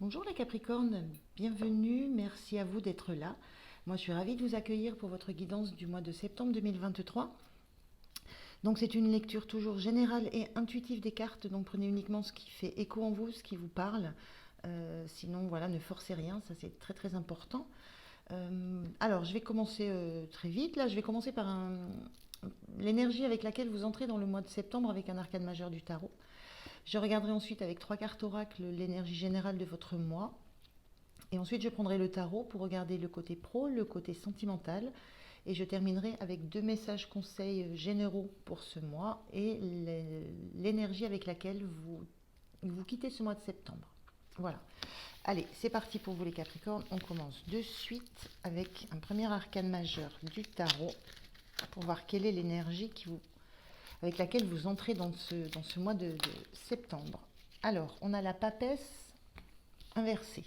Bonjour les Capricornes, bienvenue, merci à vous d'être là. Moi je suis ravie de vous accueillir pour votre guidance du mois de septembre 2023. Donc c'est une lecture toujours générale et intuitive des cartes, donc prenez uniquement ce qui fait écho en vous, ce qui vous parle. Sinon voilà, ne forcez rien, ça c'est très très important. Alors je vais commencer très vite, là je vais commencer par l'énergie avec laquelle vous entrez dans le mois de septembre avec un arcane majeur du tarot. Je regarderai ensuite avec 3 cartes oracles l'énergie générale de votre mois. Et ensuite, je prendrai le tarot pour regarder le côté pro, le côté sentimental. Et je terminerai avec 2 messages conseils généraux pour ce mois et l'énergie avec laquelle vous quittez ce mois de septembre. Voilà. Allez, c'est parti pour vous les Capricornes. On commence de suite avec un premier arcane majeur du tarot pour voir quelle est l'énergie avec laquelle vous entrez dans ce mois de septembre. Alors, on a la papesse inversée.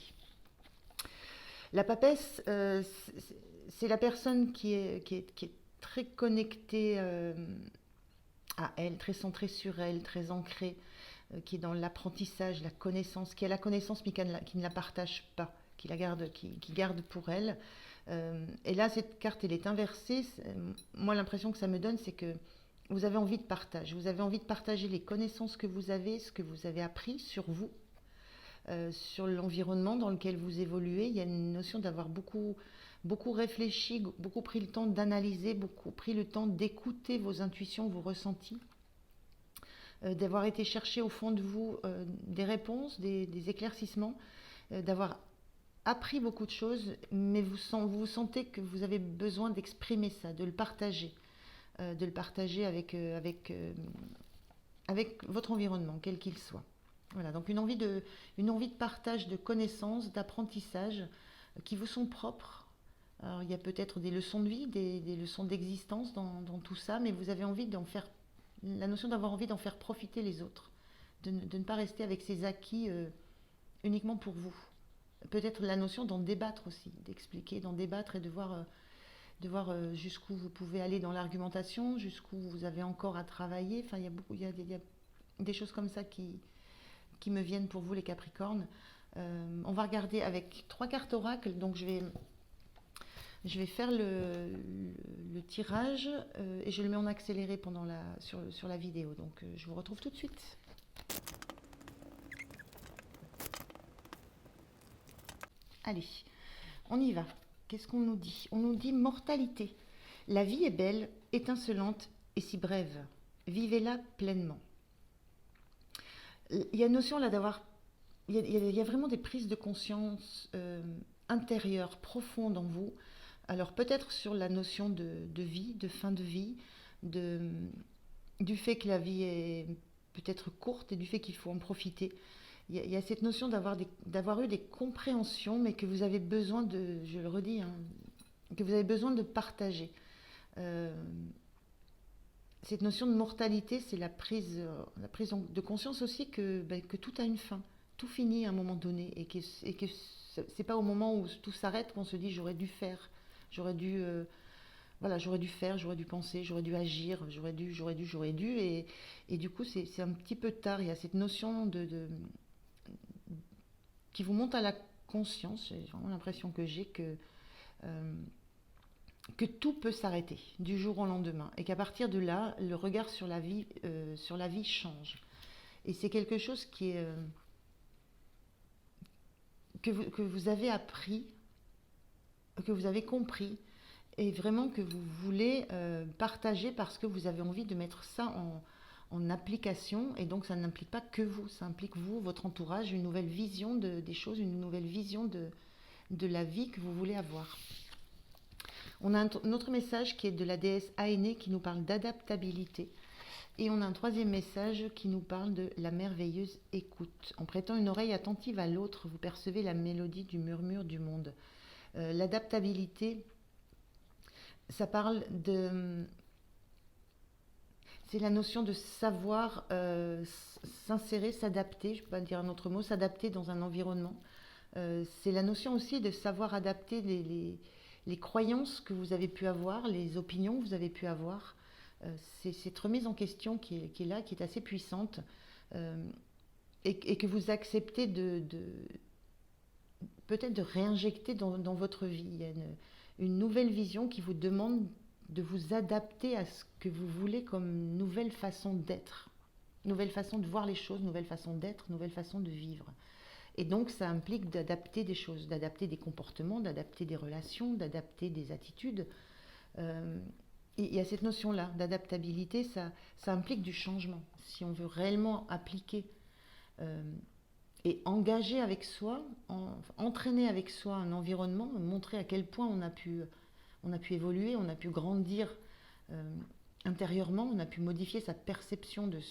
La papesse, c'est la personne qui est très connectée à elle, très centrée sur elle, très ancrée, qui est dans l'apprentissage, la connaissance, qui a la connaissance mais qui ne la partage pas, qui garde pour elle. Et là, cette carte, elle est inversée. Moi, l'impression que ça me donne, c'est que vous avez envie de partage. Vous avez envie de partager les connaissances que vous avez, ce que vous avez appris sur vous, sur l'environnement dans lequel vous évoluez. Il y a une notion d'avoir beaucoup réfléchi, beaucoup pris le temps d'analyser, beaucoup pris le temps d'écouter vos intuitions, vos ressentis, d'avoir été chercher au fond de vous des réponses, des éclaircissements, d'avoir appris beaucoup de choses, mais vous sentez que vous avez besoin d'exprimer ça, de le partager avec votre environnement, quel qu'il soit. Voilà, donc une envie de partage de connaissances, d'apprentissage qui vous sont propres. Alors, il y a peut-être des leçons de vie, des leçons d'existence dans tout ça, mais vous avez envie la notion d'avoir envie d'en faire profiter les autres, de ne pas rester avec ces acquis uniquement pour vous. Peut-être la notion d'en débattre aussi, d'expliquer, d'en débattre et de voir jusqu'où vous pouvez aller dans l'argumentation, jusqu'où vous avez encore à travailler. Enfin, il y a des choses comme ça qui me viennent pour vous les Capricornes. On va regarder avec 3 cartes oracles, donc je vais faire le tirage et je le mets en accéléré sur la vidéo. Donc je vous retrouve tout de suite. Allez, on y va. Qu'est-ce qu'on nous dit? On nous dit mortalité. La vie est belle, étincelante et si brève. Vivez-la pleinement. Il y a une notion là d'avoir. Il y a vraiment des prises de conscience intérieures, profondes en vous. Alors peut-être sur la notion de vie, de fin de vie, du fait que la vie est peut-être courte et du fait qu'il faut en profiter. Il y a cette notion d'avoir eu des compréhensions, mais que vous avez besoin je le redis, hein, que vous avez besoin de partager. Euh, cette notion de mortalité, c'est la prise de conscience aussi que tout a une fin, tout finit à un moment donné, et que c'est pas au moment où tout s'arrête qu'on se dit j'aurais dû faire, j'aurais dû, voilà, j'aurais dû faire, j'aurais dû penser, j'aurais dû agir, j'aurais dû, et du coup c'est un petit peu tard. Il y a cette notion qui vous monte à la conscience. J'ai vraiment l'impression euh, que tout peut s'arrêter du jour au lendemain et qu'à partir de là, le regard sur la vie change. Et c'est quelque chose que vous avez appris, que vous avez compris et vraiment que vous voulez partager parce que vous avez envie de mettre ça en application. Et donc ça n'implique pas que vous, ça implique vous, votre entourage, une nouvelle vision des choses, une nouvelle vision de la vie que vous voulez avoir. On a un autre message qui est de la déesse Aénée qui nous parle d'adaptabilité. Et on a un troisième message qui nous parle de la merveilleuse écoute. En prêtant une oreille attentive à l'autre, vous percevez la mélodie du murmure du monde. L'adaptabilité, ça parle c'est la notion de savoir s'insérer, s'adapter, je ne peux pas dire un autre mot, s'adapter dans un environnement. C'est la notion aussi de savoir adapter les croyances que vous avez pu avoir, les opinions que vous avez pu avoir. C'est cette remise en question qui est là, qui est assez puissante, et que vous acceptez peut-être de réinjecter dans votre vie. Il y a une nouvelle vision qui vous demande de vous adapter à ce que vous voulez comme nouvelle façon d'être, nouvelle façon de voir les choses, nouvelle façon d'être, nouvelle façon de vivre. Et donc ça implique d'adapter des choses, d'adapter des comportements, d'adapter des relations, d'adapter des attitudes. Euh, et il y a cette notion-là d'adaptabilité, ça implique du changement. Si on veut réellement appliquer euh, et engager avec soi, entraîner avec soi un environnement, montrer à quel point on a pu évoluer, on a pu grandir euh, intérieurement, on a pu modifier sa perception de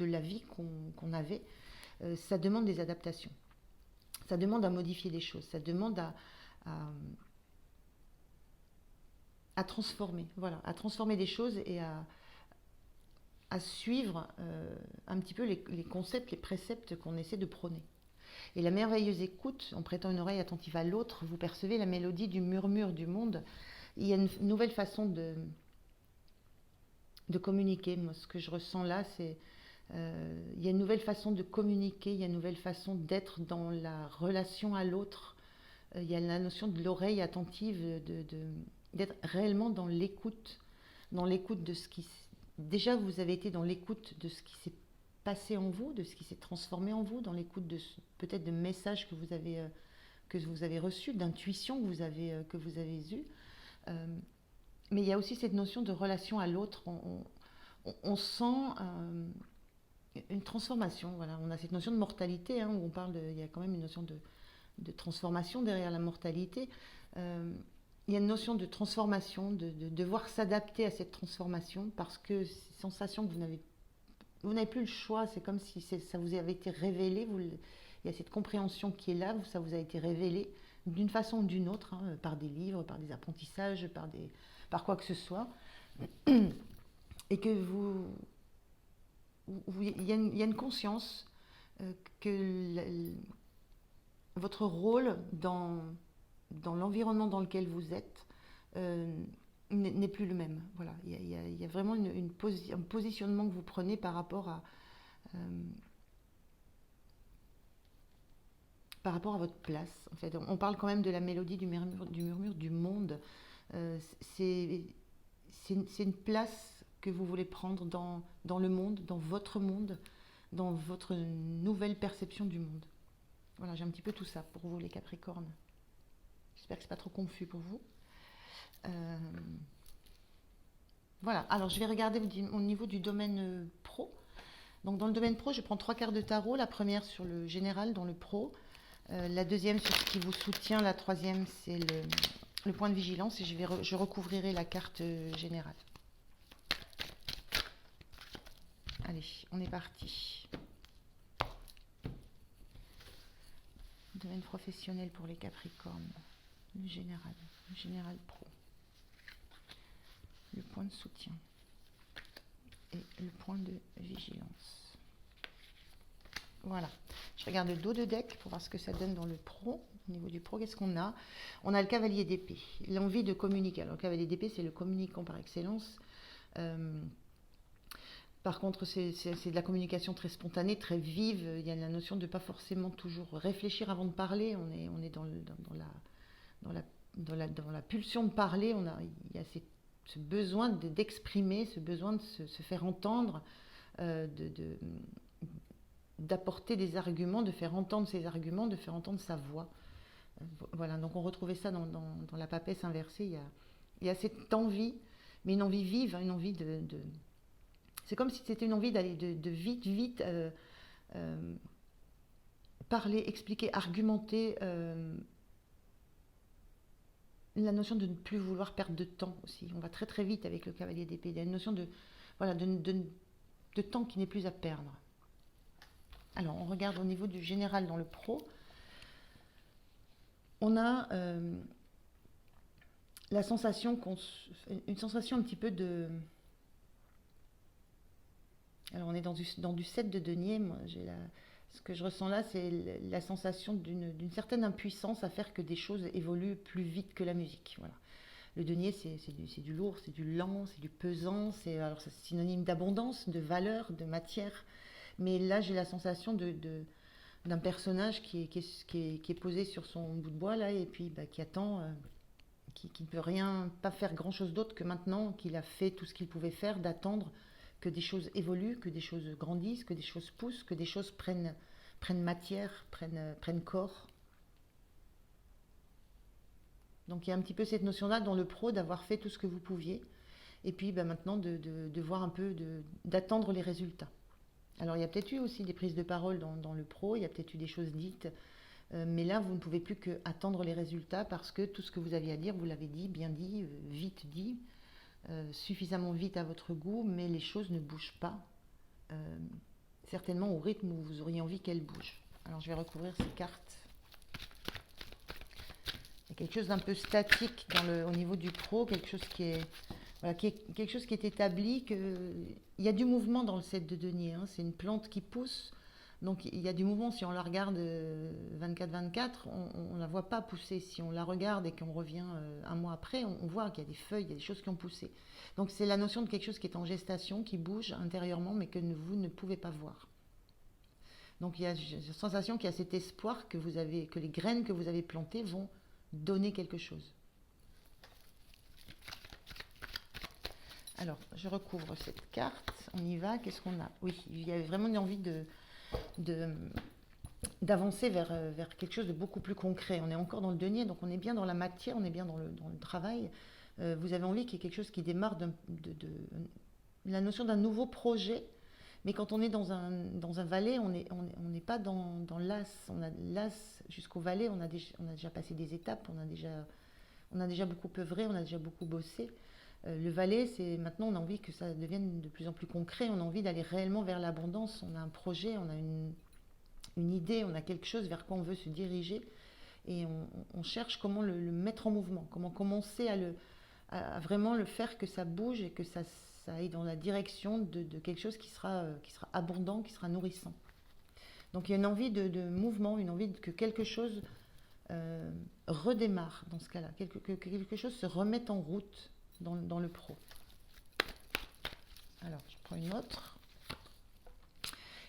la vie qu'on avait, ça demande des adaptations. Ça demande à modifier des choses, ça demande à, à transformer, voilà, à transformer des choses et à suivre un petit peu les concepts, les préceptes qu'on essaie de prôner. Et la merveilleuse écoute, en prêtant une oreille attentive à l'autre, vous percevez la mélodie du murmure du monde. Il y a une nouvelle façon de communiquer. Moi, ce que je ressens là, c'est il y a une nouvelle façon de communiquer, il y a une nouvelle façon d'être dans la relation à l'autre. Il y a la notion de l'oreille attentive, d'être réellement dans l'écoute de ce qui... Déjà, vous avez été dans l'écoute de ce qui s'est passé en vous, de ce qui s'est transformé en vous, dans l'écoute de peut-être de messages que vous avez reçus, d'intuitions que vous avez eues. Mais il y a aussi cette notion de relation à l'autre. On sent une transformation. Voilà. On a cette notion de mortalité, hein, où on parle il y a quand même une notion de transformation derrière la mortalité. Il y a une notion de transformation, de devoir s'adapter à cette transformation parce que c'est une sensation que vous n'avez plus le choix. C'est comme si ça vous avait été révélé. Il y a cette compréhension qui est là, ça vous a été révélé d'une façon ou d'une autre, hein, par des livres, par des apprentissages, par quoi que ce soit. Et que il y a une conscience que votre rôle dans l'environnement dans lequel vous êtes n'est plus le même. Voilà. Il y a vraiment un positionnement que vous prenez par rapport à votre place. En fait, on parle quand même de la mélodie du murmure du monde. C'est une place que vous voulez prendre dans le monde, dans votre nouvelle perception du monde. Voilà, j'ai un petit peu tout ça pour vous les Capricornes. J'espère que c'est pas trop confus pour vous. Voilà, alors je vais regarder au niveau du domaine pro. Donc dans le domaine pro, je prends 3 cartes de tarot. La première sur le général dans le pro. La deuxième sur ce qui vous soutient. La troisième, c'est le point de vigilance. Et je recouvrirai la carte générale. Allez, on est parti. Domaine professionnel pour les Capricornes. Le général pro. Le point de soutien. Et le point de vigilance. Voilà. Je regarde le dos de deck pour voir ce que ça donne dans le pro. Au niveau du pro, qu'est-ce qu'on a? On a le cavalier d'épée. L'envie de communiquer. Alors, le cavalier d'épée, c'est le communicant par excellence. Par contre, c'est de la communication très spontanée, très vive. Il y a la notion de ne pas forcément toujours réfléchir avant de parler. On est dans la pulsion de parler. Il y a ce besoin d'exprimer, ce besoin de se faire entendre, d'apporter des arguments, de faire entendre ses arguments, de faire entendre sa voix. Voilà, donc on retrouvait ça dans la papesse inversée. Il y a cette envie, mais une envie vive, une envie c'est comme si c'était une envie d'aller de vite parler, expliquer, argumenter. La notion de ne plus vouloir perdre de temps aussi. On va très très vite avec le cavalier d'épée. Il y a une notion de temps qui n'est plus à perdre. Alors, on regarde au niveau du général dans le pro. On a la sensation, une sensation un petit peu de... Alors, on est dans du 7 de denier. Moi, ce que je ressens là, c'est la sensation d'une certaine impuissance à faire que des choses évoluent plus vite que la musique. Voilà. Le denier, c'est du lourd, c'est du lent, c'est du pesant. Alors, c'est synonyme d'abondance, de valeur, de matière. Mais là, j'ai la sensation d'un personnage qui est posé sur son bout de bois là, et puis bah, qui attend, qui ne peut rien, pas faire grand-chose d'autre que maintenant qu'il a fait tout ce qu'il pouvait faire, d'attendre que des choses évoluent, que des choses grandissent, que des choses poussent, que des choses prennent matière, prennent corps. Donc il y a un petit peu cette notion-là dans le pro d'avoir fait tout ce que vous pouviez, et puis bah, maintenant de voir un peu, d'attendre les résultats. Alors il y a peut-être eu aussi des prises de parole dans le pro, il y a peut-être eu des choses dites, mais là vous ne pouvez plus que attendre les résultats parce que tout ce que vous aviez à dire, vous l'avez dit, bien dit, suffisamment vite à votre goût, mais les choses ne bougent pas, euh, certainement au rythme où vous auriez envie qu'elles bougent. Alors je vais recouvrir ces cartes. Il y a quelque chose d'un peu statique au niveau du pro, quelque chose voilà, quelque chose qui est établi, il y a du mouvement dans le 7 de denier, hein. C'est une plante qui pousse, donc il y a du mouvement. Si on la regarde 24-24, on ne la voit pas pousser. Si on la regarde et qu'on revient un mois après, on voit qu'il y a des feuilles, il y a des choses qui ont poussé. Donc c'est la notion de quelque chose qui est en gestation, qui bouge intérieurement, mais que vous ne pouvez pas voir. Donc il y a une sensation qu'il y a cet espoir que les graines que vous avez plantées vont donner quelque chose. Alors, je recouvre cette carte, on y va, qu'est-ce qu'on a? Oui, il y avait vraiment une envie d'avancer vers quelque chose de beaucoup plus concret. On est encore dans le denier, donc on est bien dans la matière, on est bien dans le travail. Vous avez envie qu'il y ait quelque chose qui démarre la notion d'un nouveau projet, mais quand on est dans un valet, on n'est pas dans l'as. On a l'as jusqu'au valet, on a déjà passé des étapes, on a déjà beaucoup œuvré, on a déjà beaucoup bossé. Le valet, c'est maintenant on a envie que ça devienne de plus en plus concret, on a envie d'aller réellement vers l'abondance, on a un projet, on a une idée, on a quelque chose vers quoi on veut se diriger, et on cherche comment le mettre en mouvement, comment commencer à vraiment le faire que ça bouge et que ça aille dans la direction de quelque chose qui sera abondant, qui sera nourrissant. Donc il y a une envie de mouvement, une envie que quelque chose redémarre dans ce cas-là, que quelque chose se remette en route dans le pro. Alors, je prends une autre.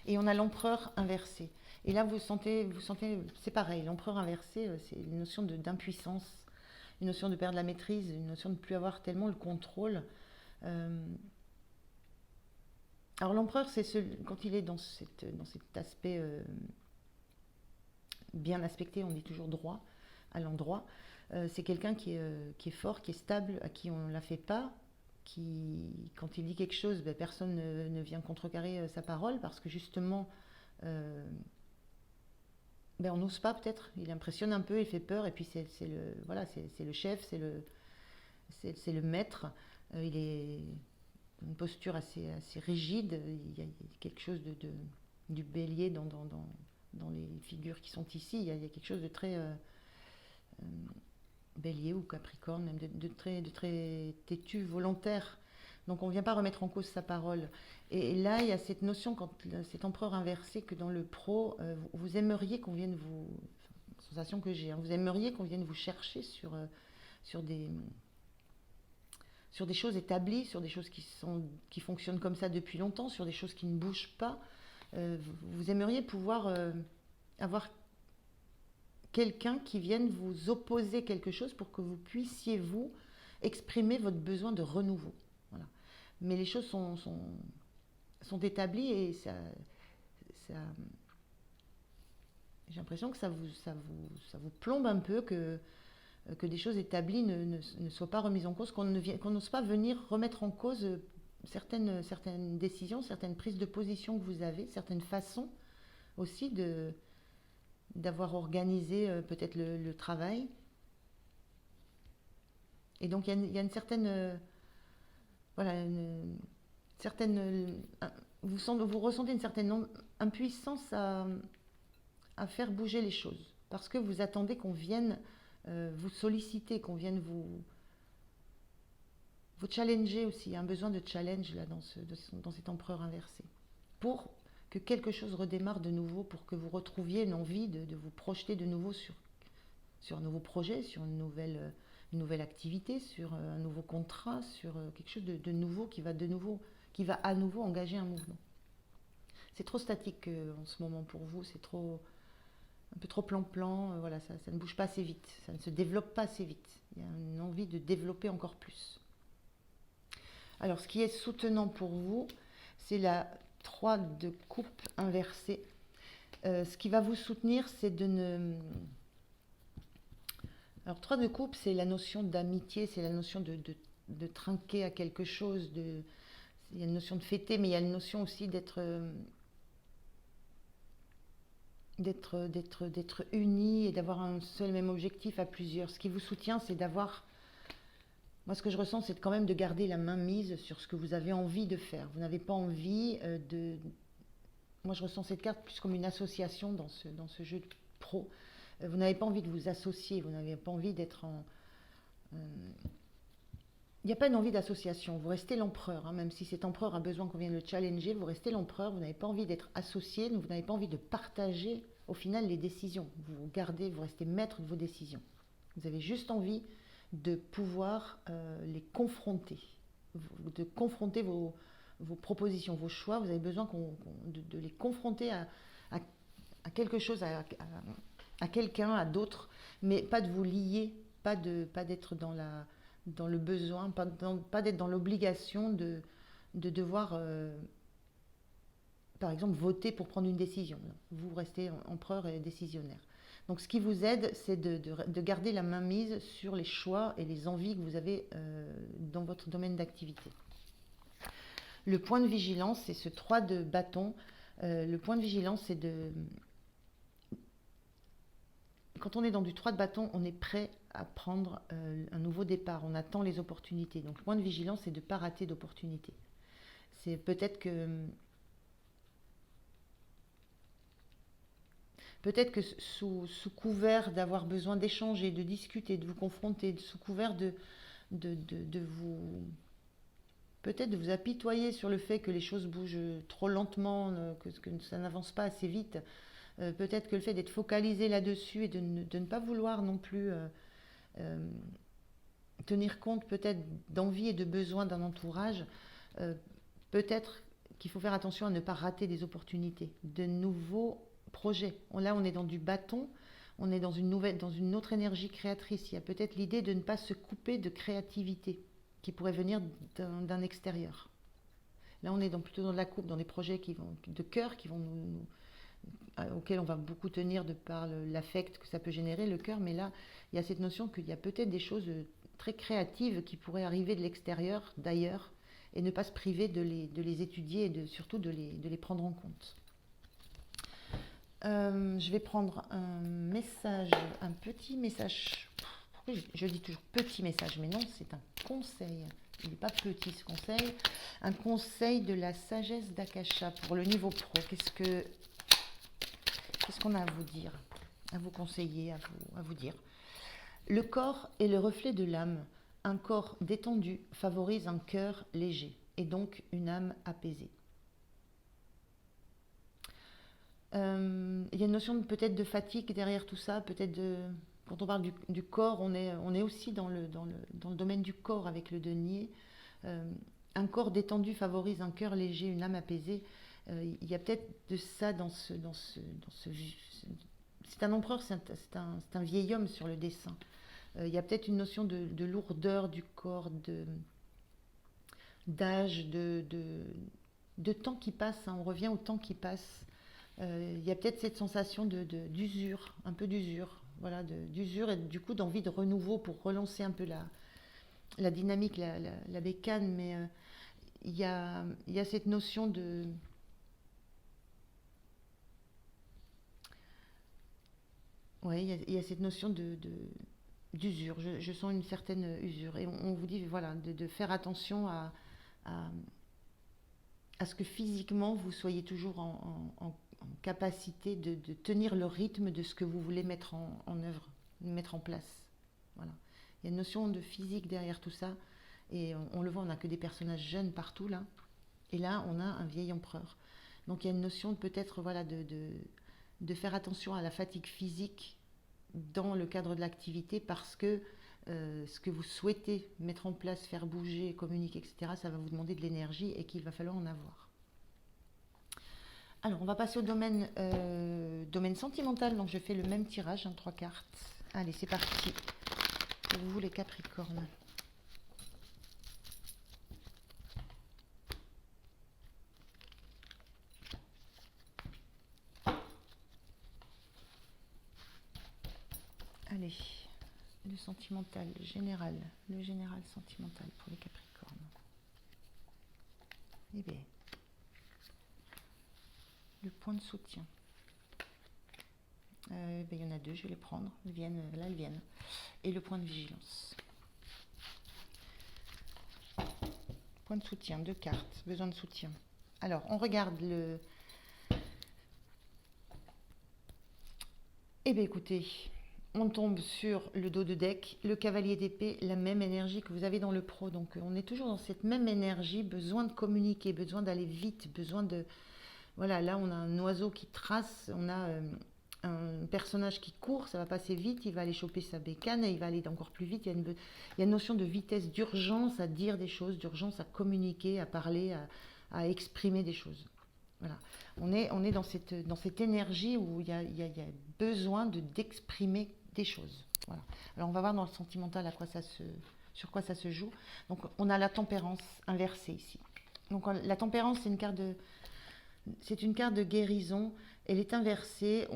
Et on a l'empereur inversé. Et là, vous sentez, c'est pareil, l'empereur inversé, c'est une notion d'impuissance, une notion de perdre la maîtrise, une notion de ne plus avoir tellement le contrôle. Alors l'empereur, quand il est dans cet aspect bien aspecté, on dit toujours droit, à l'endroit, c'est quelqu'un qui est fort, qui est stable, à qui on ne la fait pas, quand il dit quelque chose, ben, personne ne vient contrecarrer sa parole, parce que justement, ben, on n'ose pas peut-être, il impressionne un peu, il fait peur, et puis c'est le chef, c'est le maître, il est une posture assez rigide, il y a quelque chose du bélier dans les figures qui sont ici, il y a quelque chose de très bélier ou capricorne, même de très têtu, volontaire. Donc on ne vient pas remettre en cause sa parole. Et là, il y a cette notion, cet empereur inversé, que dans le pro, vous aimeriez qu'on vienne sensation que j'ai, hein, vous aimeriez qu'on vienne vous chercher sur des choses établies, sur des choses qui fonctionnent comme ça depuis longtemps, sur des choses qui ne bougent pas. Vous aimeriez pouvoir avoir quelqu'un qui vienne vous opposer quelque chose pour que vous puissiez, vous, exprimer votre besoin de renouveau. Voilà. Mais les choses sont établies, et j'ai l'impression que ça vous plombe un peu, que des choses établies ne soient pas remises en cause, qu'on n'ose pas venir remettre en cause certaines décisions, certaines prises de position que vous avez, certaines façons aussi d'avoir organisé peut-être le travail. Et donc il y a une certaine voilà, vous ressentez une certaine impuissance à faire bouger les choses, parce que vous attendez qu'on vienne vous solliciter, qu'on vienne vous challenger aussi. Il y a un besoin de challenge là dans cet empereur inversé, pour que quelque chose redémarre de nouveau, pour que vous retrouviez une envie de vous projeter de nouveau sur un nouveau projet, sur une nouvelle activité, sur un nouveau contrat, sur quelque chose de nouveau qui va à nouveau engager un mouvement. C'est trop statique en ce moment pour vous, c'est trop un peu trop plan-plan, voilà, ça ne bouge pas assez vite, ça ne se développe pas assez vite. Il y a une envie de développer encore plus. Alors, ce qui est soutenant pour vous, c'est la 3 de coupe inversée. Ce qui va vous soutenir, c'est de ne... Alors, 3 de coupe, c'est la notion d'amitié, c'est la notion de trinquer à quelque chose, il y a une notion de fêter, mais il y a une notion aussi d'être unis et d'avoir un seul même objectif à plusieurs. Ce qui vous soutient, c'est d'avoir... Moi, ce que je ressens, c'est quand même de garder la main mise sur ce que vous avez envie de faire. Vous n'avez pas envie de... Moi, je ressens cette carte plus comme une association dans ce jeu de pro. Vous n'avez pas envie de vous associer, vous n'avez pas envie d'être en... Il n'y a pas une envie d'association, vous restez l'empereur, hein, même si cet empereur a besoin qu'on vienne le challenger, vous restez l'empereur, vous n'avez pas envie d'être associé, vous n'avez pas envie de partager au final les décisions. Vous gardez, vous restez maître de vos décisions. Vous avez juste envie de pouvoir les confronter, de confronter vos propositions, vos choix. Vous avez besoin de les confronter à quelque chose, à quelqu'un, à d'autres, mais pas de vous lier, pas d'être dans le besoin, pas d'être dans l'obligation de devoir, par exemple, voter pour prendre une décision. Vous restez empereur et décisionnaire. Donc ce qui vous aide, c'est de garder la main mise sur les choix et les envies que vous avez dans votre domaine d'activité. Le point de vigilance, c'est ce 3 de bâton. Le point de vigilance, c'est de... Quand on est dans du 3 de bâton, on est prêt à prendre un nouveau départ. On attend les opportunités. Donc le point de vigilance, c'est de ne pas rater d'opportunités. C'est peut-être que... Peut-être que sous couvert d'avoir besoin d'échanger, de discuter, de vous confronter, sous couvert de vous... Peut-être de vous apitoyer sur le fait que les choses bougent trop lentement, que ça n'avance pas assez vite. Peut-être que le fait d'être focalisé là-dessus et de ne pas vouloir non plus tenir compte peut-être d'envie et de besoins d'un entourage, peut-être qu'il faut faire attention à ne pas rater des opportunités, de nouveaux projets. Là, on est dans du bâton, on est dans une autre énergie créatrice. Il y a peut-être l'idée de ne pas se couper de créativité qui pourrait venir d'un extérieur. Là, on est plutôt dans de la coupe, dans des projets de cœur qui vont auxquels on va beaucoup tenir de par l'affect que ça peut générer, le cœur. Mais là, il y a cette notion qu'il y a peut-être des choses très créatives qui pourraient arriver de l'extérieur, d'ailleurs, et ne pas se priver de les étudier et surtout de les prendre en compte. Je vais prendre un petit message. Je dis toujours petit message, mais non, c'est un conseil. Il n'est pas petit ce conseil. Un conseil de la sagesse d'Akasha pour le niveau pro. Qu'est-ce qu'on a à vous dire, à vous conseiller, à vous dire? Le corps est le reflet de l'âme. Un corps détendu favorise un cœur léger et donc une âme apaisée. Il y a une notion peut-être de fatigue derrière tout ça, peut-être quand on parle du corps, on est aussi dans le domaine du corps avec le denier. Un corps détendu favorise un cœur léger, une âme apaisée. Il y a peut-être de ça dans ce c'est un empereur, c'est un vieil homme sur le dessin. Il y a peut-être une notion de lourdeur du corps, d'âge, de temps qui passe, hein. On revient au temps qui passe. Il y a peut-être cette sensation d'usure, un peu d'usure, voilà, d'usure et du coup d'envie de renouveau pour relancer un peu la dynamique, la bécane, mais il y a cette notion de... Oui, il y a cette notion d'usure. Je sens une certaine usure. Et on vous dit voilà, de faire attention à ce que physiquement vous soyez toujours en capacité de tenir le rythme de ce que vous voulez mettre en œuvre, mettre en place. Voilà. Il y a une notion de physique derrière tout ça. Et on le voit, on n'a que des personnages jeunes partout là. Et là, on a un vieil empereur. Donc il y a une notion peut-être voilà, de faire attention à la fatigue physique dans le cadre de l'activité parce que ce que vous souhaitez mettre en place, faire bouger, communiquer, etc., ça va vous demander de l'énergie et qu'il va falloir en avoir. Alors, on va passer au domaine sentimental. Donc, je fais le même tirage, hein, 3 cartes. Allez, c'est parti. Pour vous, les Capricornes. Allez, le sentimental, le général sentimental pour les Capricornes. Eh bien, le point de soutien. Il y en a deux, je vais les prendre. Elles viennent. Et le point de vigilance. Point de soutien, 2 cartes, besoin de soutien. Alors, on regarde le... Eh bien, écoutez, on tombe sur le dos de deck, le cavalier d'épée, la même énergie que vous avez dans le pro. Donc, on est toujours dans cette même énergie, besoin de communiquer, besoin d'aller vite, besoin de... Voilà, là, on a un oiseau qui trace, on a un personnage qui court, ça va passer vite, il va aller choper sa bécane et il va aller encore plus vite. Il y a une notion de vitesse, d'urgence à dire des choses, d'urgence à communiquer, à parler, à exprimer des choses. Voilà. On est dans cette énergie où il y a besoin d'exprimer des choses. Voilà. Alors on va voir dans le sentimental sur quoi ça se joue. Donc on a la tempérance inversée ici. Donc la tempérance, c'est une carte de guérison. Elle est inversée.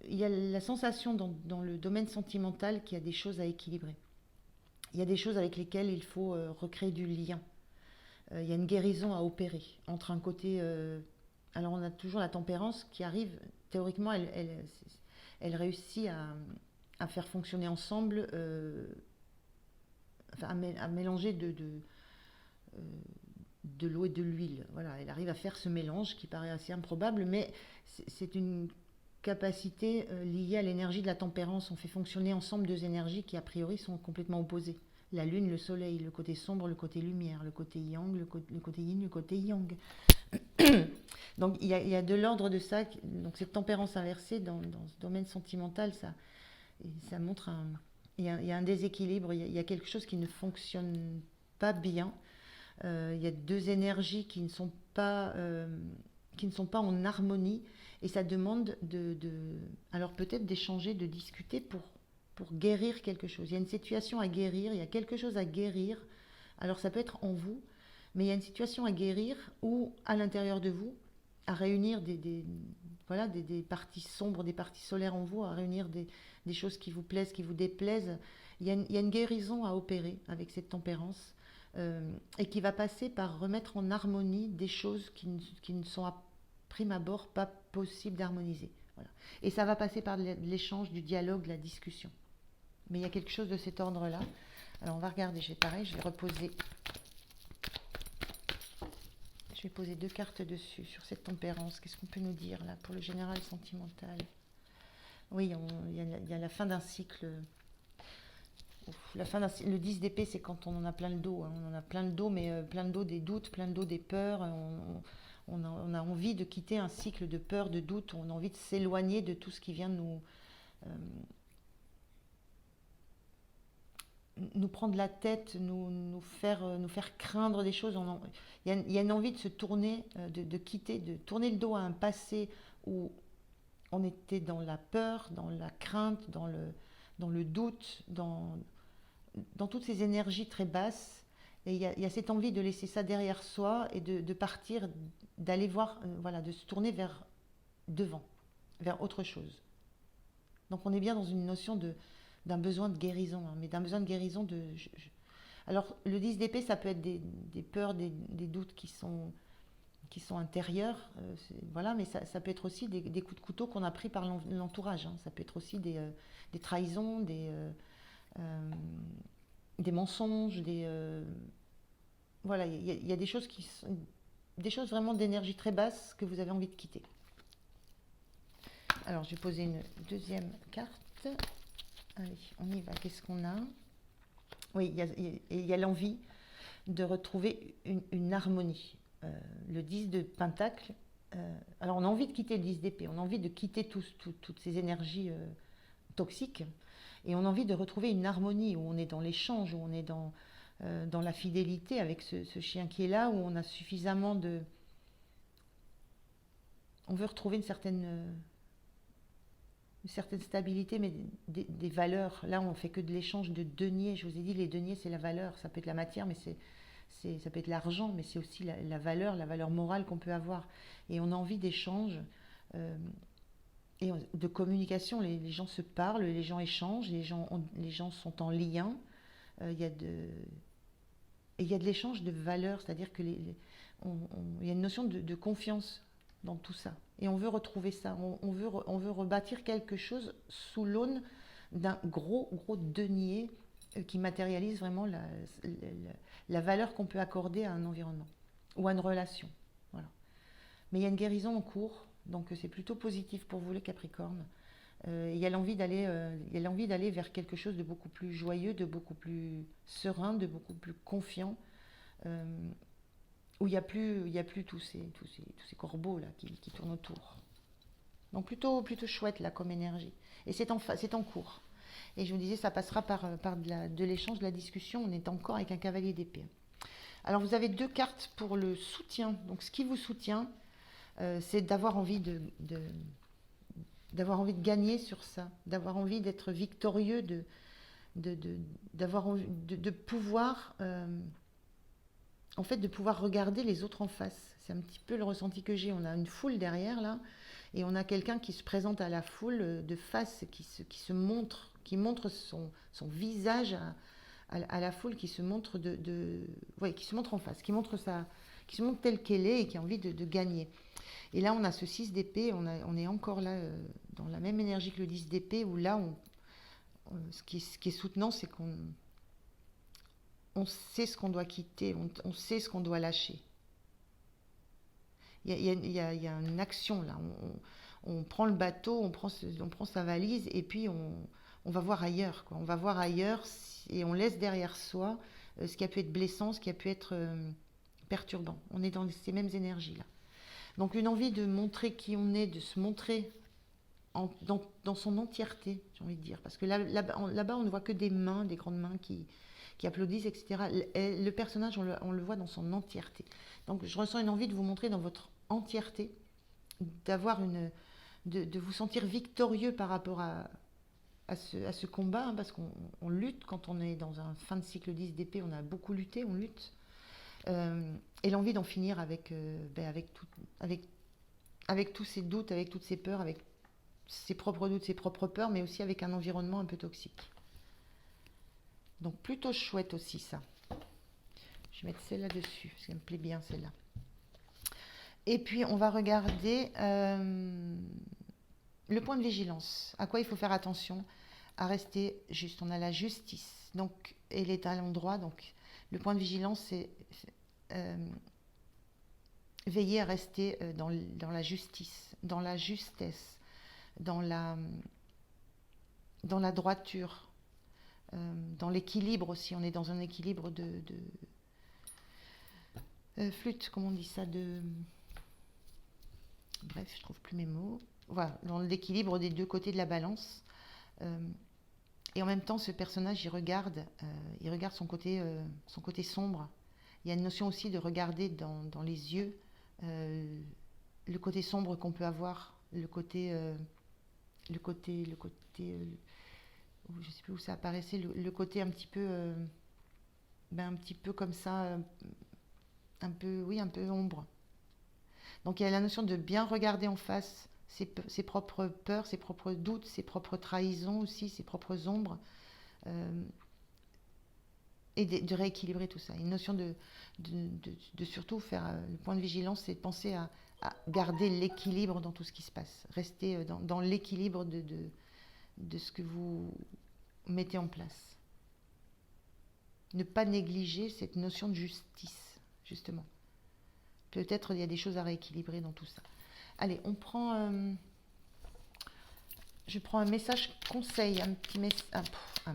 Il y a la sensation dans le domaine sentimental qu'il y a des choses à équilibrer. Il y a des choses avec lesquelles il faut recréer du lien. Il y a une guérison à opérer entre un côté... alors on a toujours la tempérance qui arrive, théoriquement elle réussit à faire fonctionner ensemble, à mélanger de l'eau et de l'huile. Voilà, elle arrive à faire ce mélange qui paraît assez improbable, mais c'est une capacité liée à l'énergie de la tempérance. On fait fonctionner ensemble deux énergies qui a priori sont complètement opposées. La lune, le soleil, le côté sombre, le côté lumière, le côté yang, le côté yin, le côté yang. Donc il y a de l'ordre de ça. Donc cette tempérance inversée dans ce domaine sentimental, ça montre il y a un déséquilibre, il y a quelque chose qui ne fonctionne pas bien. Il y a deux énergies qui ne sont pas en harmonie, et ça demande alors peut-être d'échanger, de discuter pour guérir quelque chose. Il y a une situation à guérir, il y a quelque chose à guérir. Alors ça peut être en vous, mais il y a une situation à guérir ou à l'intérieur de vous, à réunir des parties sombres, des parties solaires en vous, à réunir des choses qui vous plaisent, qui vous déplaisent. Il y a une guérison à opérer avec cette tempérance, et qui va passer par remettre en harmonie des choses qui ne sont à prime abord pas possibles d'harmoniser. Voilà. Et ça va passer par l'échange, du dialogue, de la discussion. Mais il y a quelque chose de cet ordre-là. Alors on va regarder, je vais reposer. Je vais poser 2 cartes dessus, sur cette tempérance. Qu'est-ce qu'on peut nous dire là pour le général sentimental? Oui, il y a la fin d'un cycle. Le 10 d'épée, c'est quand on en a plein le dos. Hein. On en a plein le dos, mais plein le dos des doutes, plein le dos des peurs. On a envie de quitter un cycle de peur, de doute. On a envie de s'éloigner de tout ce qui vient nous prendre la tête, nous faire craindre des choses. Il y a une envie de se tourner, de quitter, de tourner le dos à un passé où on était dans la peur, dans la crainte, dans le doute, dans toutes ces énergies très basses. Et il y a cette envie de laisser ça derrière soi et de partir, d'aller voir, de se tourner vers devant, vers autre chose. Donc on est bien dans une notion d'un besoin de guérison, hein, mais d'un besoin de guérison Alors le 10 d'épée, ça peut être des peurs, des doutes qui sont intérieurs, mais ça peut être aussi des coups de couteau qu'on a pris par l'entourage, hein. Ça peut être aussi des trahisons, des mensonges, il y a des choses qui sont des choses vraiment d'énergie très basse que vous avez envie de quitter. Alors je vais poser une deuxième carte. Allez, on y va. Qu'est-ce qu'on a? Oui, il y a l'envie de retrouver une harmonie. Le 10 de Pentacle, alors on a envie de quitter le 10 d'épée, on a envie de quitter toutes ces énergies toxiques, et on a envie de retrouver une harmonie où on est dans l'échange, où on est dans la fidélité avec ce chien qui est là, où on a suffisamment on veut retrouver une certaine stabilité, mais des valeurs. Là, on fait que de l'échange de deniers. Je vous ai dit, les deniers, c'est la valeur. Ça peut être la matière, mais ça peut être l'argent, mais c'est aussi la valeur morale qu'on peut avoir. Et on a envie d'échange et de communication. Les gens se parlent, les gens échangent, les gens sont en lien. Il y a et il y a de l'échange de valeurs, c'est-à-dire que il y a une notion de confiance dans tout ça. Et on veut retrouver ça. On veut rebâtir quelque chose sous l'aune d'un gros denier qui matérialise vraiment la valeur qu'on peut accorder à un environnement ou à une relation. Voilà. Mais il y a une guérison en cours, donc c'est plutôt positif pour vous les Capricornes. Il y a l'envie d'aller vers quelque chose de beaucoup plus joyeux, de beaucoup plus serein, de beaucoup plus confiant, euh, où il y a plus tous ces corbeaux là qui tournent autour. Donc plutôt chouette là comme énergie. Et c'est en cours. Et je vous disais, ça passera par de l'échange, de la discussion. On est encore avec un cavalier d'épée. Alors vous avez deux cartes pour le soutien. Donc ce qui vous soutient, c'est d'avoir envie d'avoir envie de gagner sur ça, d'avoir envie d'être victorieux, d'avoir envie de pouvoir, en fait, de pouvoir regarder les autres en face. C'est un petit peu le ressenti que j'ai. On a une foule derrière là, et on a quelqu'un qui se présente à la foule de face, qui se montre, qui montre son visage à la foule, qui se montre ouais, qui se montre en face, qui se montre telle qu'elle est et qui a envie de gagner. Et là, on a ce 6 d'épée, on est encore là dans la même énergie que le 10 d'épée, où là, ce qui est soutenant, c'est on sait ce qu'on doit quitter, on sait ce qu'on doit lâcher. Il y a une action là, on prend le bateau, on prend sa valise, et puis on va voir ailleurs, quoi. On va voir ailleurs et on laisse derrière soi ce qui a pu être blessant, ce qui a pu être perturbant. On est dans ces mêmes énergies là. Donc une envie de montrer qui on est, de se montrer dans son entièreté, j'ai envie de dire. Parce que là-bas, on ne voit que des mains, des grandes mains qui applaudissent, etc. Le personnage, on le voit dans son entièreté. Donc je ressens une envie de vous montrer dans votre entièreté, de vous sentir victorieux par rapport à ce combat, hein, parce qu'on lutte quand on est dans un fin de cycle 10 d'épée, on a beaucoup lutté, on lutte. Et l'envie d'en finir avec tous ces doutes, avec toutes ces peurs, avec ses propres doutes, ses propres peurs, mais aussi avec un environnement un peu toxique. Donc plutôt chouette aussi ça. Je vais mettre celle-là dessus, parce qu'elle me plaît bien celle-là. Et puis on va regarder le point de vigilance. À quoi il faut faire attention? À rester juste. On a la justice. Donc elle est à l'endroit. Donc le point de vigilance, c'est veiller à rester dans la justice, dans la justesse, dans la droiture, dans l'équilibre aussi. On est dans un équilibre de flûte, comment on dit ça, bref, je trouve plus mes mots. Voilà, dans l'équilibre des deux côtés de la balance. Et en même temps, ce personnage, il regarde son côté sombre. Il y a une notion aussi de regarder dans les yeux le côté sombre qu'on peut avoir, je sais plus où ça apparaissait, le côté un petit peu comme ça, un peu ombre. Donc il y a la notion de bien regarder en face ses propres peurs, ses propres doutes, ses propres trahisons aussi, ses propres ombres. Et de rééquilibrer tout ça. Une notion de surtout faire le point de vigilance, c'est de penser à garder l'équilibre dans tout ce qui se passe. Rester dans l'équilibre de ce que vous mettez en place. Ne pas négliger cette notion de justice, justement. Peut-être il y a des choses à rééquilibrer dans tout ça. Allez, je prends un message conseil, un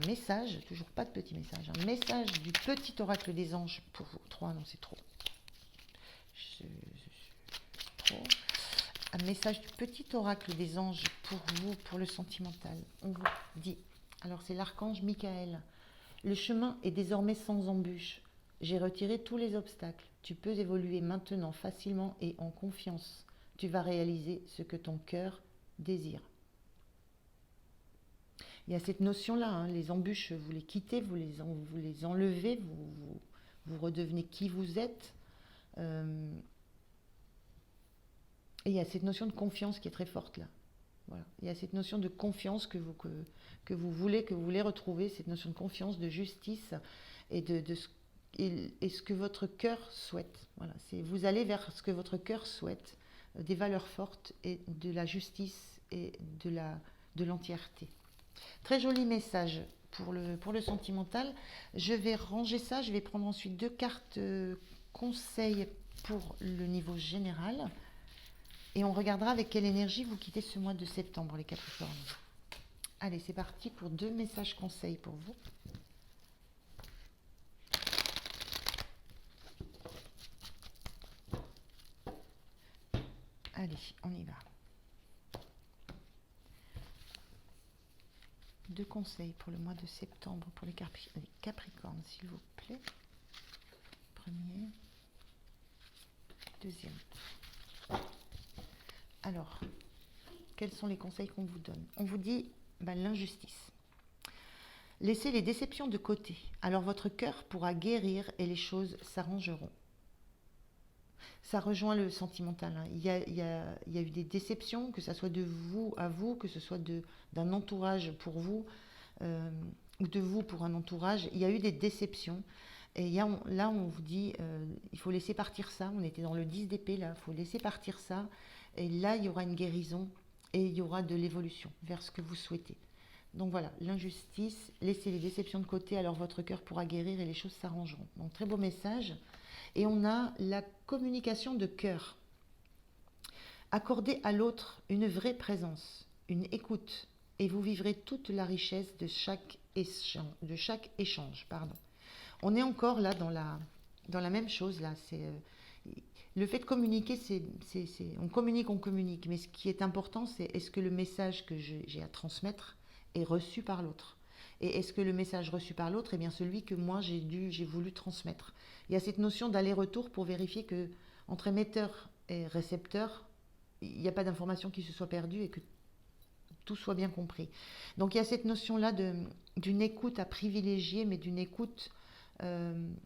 message, toujours pas de petit message, un message du petit oracle des anges pour vous. 3, non, c'est trop. Un message du petit oracle des anges pour vous, pour le sentimental. On vous dit, alors c'est l'archange Michael. Le chemin est désormais sans embûche. J'ai retiré tous les obstacles. Tu peux évoluer maintenant facilement et en confiance. tu vas réaliser ce que ton cœur désire. Il y a cette notion-là, hein, les embûches, vous les quittez, vous les enlevez, vous redevenez qui vous êtes. Euh, et il y a cette notion de confiance qui est très forte là. Voilà. Il y a cette notion de confiance que vous voulez retrouver, cette notion de confiance, de justice et et ce que votre cœur souhaite. Voilà. Vous allez vers ce que votre cœur souhaite, des valeurs fortes et de la justice et de l'entièreté. Très joli message pour le sentimental. Je vais ranger ça, je vais prendre ensuite deux cartes conseils pour le niveau général. Et on regardera avec quelle énergie vous quittez ce mois de septembre, les Capricornes. Allez, c'est parti pour deux messages conseils pour vous. Allez, on y va. Deux conseils pour le mois de septembre pour les Capricornes, s'il vous plaît. Premier, deuxième. Alors, quels sont les conseils qu'on vous donne? On vous dit l'injustice. Laissez les déceptions de côté, alors votre cœur pourra guérir et les choses s'arrangeront. Ça rejoint le sentimental. Hein. Il y a eu des déceptions, que ce soit de vous à vous, que ce soit d'un entourage pour vous, ou de vous pour un entourage. Il y a eu des déceptions. Et là, on vous dit, il faut laisser partir ça. On était dans le 10 d'épée, là. Il faut laisser partir ça. Et là, il y aura une guérison et il y aura de l'évolution vers ce que vous souhaitez. Donc voilà, l'injustice, laissez les déceptions de côté, alors votre cœur pourra guérir et les choses s'arrangeront. Donc très beau message. Et on a la communication de cœur. Accordez à l'autre une vraie présence, une écoute, et vous vivrez toute la richesse de chaque échange. Pardon. On est encore là dans la même chose. Là. Le fait de communiquer, on communique. Mais ce qui est important, c'est est-ce que le message que j'ai à transmettre est reçu par l'autre. Et est-ce que le message reçu par l'autre est bien celui que moi j'ai voulu transmettre. Il y a cette notion d'aller-retour pour vérifier que entre émetteur et récepteur, il n'y a pas d'information qui se soit perdue et que tout soit bien compris. Donc il y a cette notion-là d'une écoute à privilégier, mais d'une écoute, d'une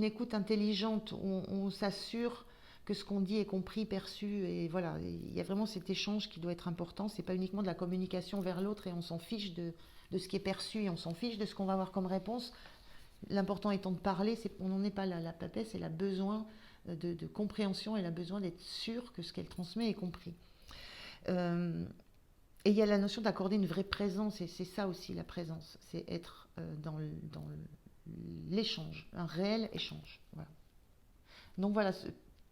écoute intelligente où on s'assure que ce qu'on dit est compris, perçu, et voilà, il y a vraiment cet échange qui doit être important. C'est pas uniquement de la communication vers l'autre et on s'en fiche de ce qui est perçu et on s'en fiche de ce qu'on va avoir comme réponse. L'important étant de parler, on n'en est pas là. La papesse, elle a besoin de compréhension, elle a besoin d'être sûre que ce qu'elle transmet est compris. Et il y a la notion d'accorder une vraie présence, et c'est ça aussi la présence, c'est être dans l'échange, un réel échange. Voilà. Donc voilà,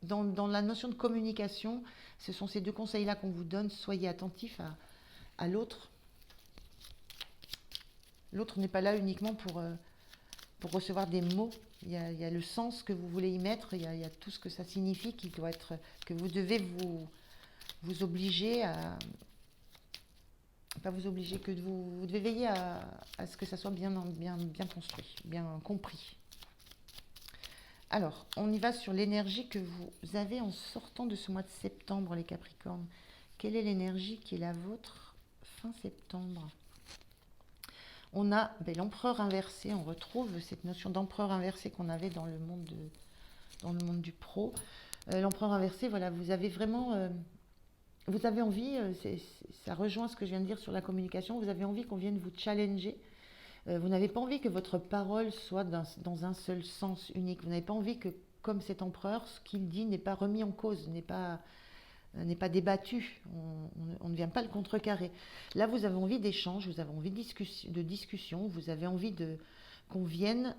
dans la notion de communication, ce sont ces deux conseils-là qu'on vous donne. Soyez attentifs à l'autre. L'autre n'est pas là uniquement pour recevoir des mots. Il y a le sens que vous voulez y mettre, il y a tout ce que ça signifie qui doit être, que vous devez vous obliger à... Pas vous obliger, que vous devez veiller à ce que ça soit bien construit, bien compris. Alors, on y va sur l'énergie que vous avez en sortant de ce mois de septembre, les Capricornes. Quelle est l'énergie qui est la vôtre fin septembre? On a l'empereur inversé, on retrouve cette notion d'empereur inversé qu'on avait dans le monde du pro. L'empereur inversé, voilà, vous avez vraiment... vous avez envie, ça rejoint ce que je viens de dire sur la communication, vous avez envie qu'on vienne vous challenger. Vous n'avez pas envie que votre parole soit dans un seul sens unique. Vous n'avez pas envie que, comme cet empereur, ce qu'il dit n'est pas remis en cause, n'est pas débattu. On ne vient pas le contrecarrer. Là, vous avez envie d'échange, vous avez envie de discussion, vous avez envie qu'on vienne...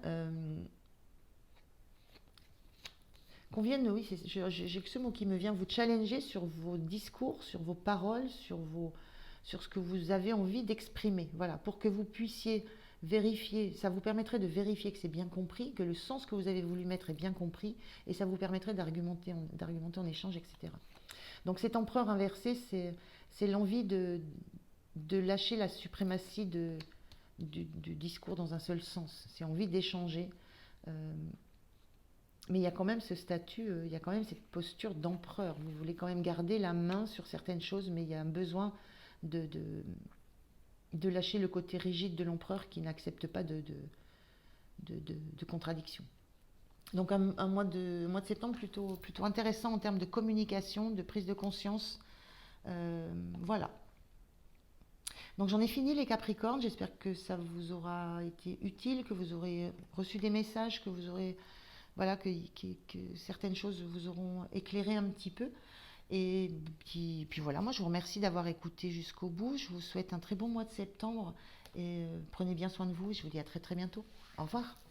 oui, j'ai que ce mot qui me vient, vous challenger sur vos discours, sur vos paroles, sur ce que vous avez envie d'exprimer. Voilà, pour que vous puissiez vérifier, ça vous permettrait de vérifier que c'est bien compris, que le sens que vous avez voulu mettre est bien compris, et ça vous permettrait d'argumenter en échange, etc. Donc cet empereur inversé, c'est l'envie de lâcher la suprématie du discours dans un seul sens. C'est envie d'échanger. Mais il y a quand même ce statut, il y a quand même cette posture d'empereur. Vous voulez quand même garder la main sur certaines choses, mais il y a un besoin de lâcher le côté rigide de l'empereur qui n'accepte pas de contradiction. Donc un mois de septembre plutôt intéressant en termes de communication, de prise de conscience. Voilà. Donc j'en ai fini les Capricornes. J'espère que ça vous aura été utile, que vous aurez reçu des messages, que vous aurez voilà que certaines choses vous auront éclairé un petit peu. Et puis voilà, moi je vous remercie d'avoir écouté jusqu'au bout. Je vous souhaite un très bon mois de septembre et prenez bien soin de vous. Et je vous dis à très très bientôt. Au revoir.